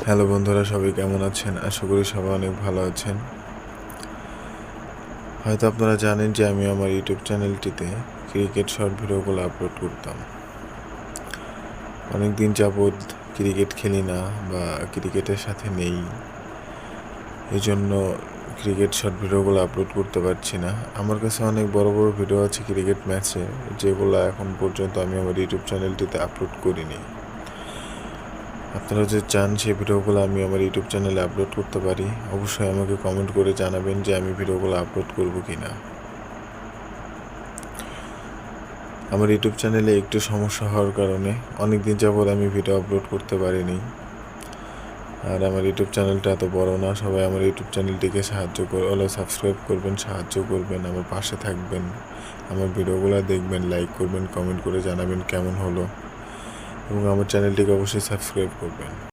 Hello বন্ধুরা, সবাই কেমন আছেন? আশা করি সবাই অনেক ভালো আছেন। হয়তো আপনারা জানেন যে আমি আমার ইউটিউব চ্যানেলটিতে ক্রিকেট শর্ট ভিডিওগুলো আপলোড করতাম। অনেক দিন যাবৎ ক্রিকেট খেলি না বা ক্রিকেটের সাথে নেই, এই জন্য ক্রিকেট শর্ট ভিডিওগুলো আপলোড করতে পারছি না। আমার কাছে অনেক বড় বড় ভিডিও আছে ক্রিকেট ম্যাচে, যেগুলো এখন পর্যন্ত আমি আমার ইউটিউব চ্যানেলটিতে আপলোড করিনি। আপনারা যে চান সেই ভিডিওগুলো আমি আমার ইউটিউব চ্যানেলে আপলোড করতে পারি, অবশ্যই আমাকে কমেন্ট করে জানাবেন যে আমি ভিডিওগুলো আপলোড করব কি না। আমার ইউটিউব চ্যানেলে একটু সমস্যা হওয়ার কারণে অনেক দিন যাবৎ আমি ভিডিও আপলোড করতে পারিনি। আর আমার ইউটিউব চ্যানেলটা এত বড় না, সবাই আমার ইউটিউব চ্যানেলটিকে সাবস্ক্রাইব করবেন, সাহায্য করবেন, আমার পাশে থাকবেন, আমার ভিডিওগুলো দেখবেন, লাইক করবেন, কমেন্ট করে জানাবেন কেমন হলো, এবং আমার চ্যানেলটিকে অবশ্যই সাবস্ক্রাইব করবেন।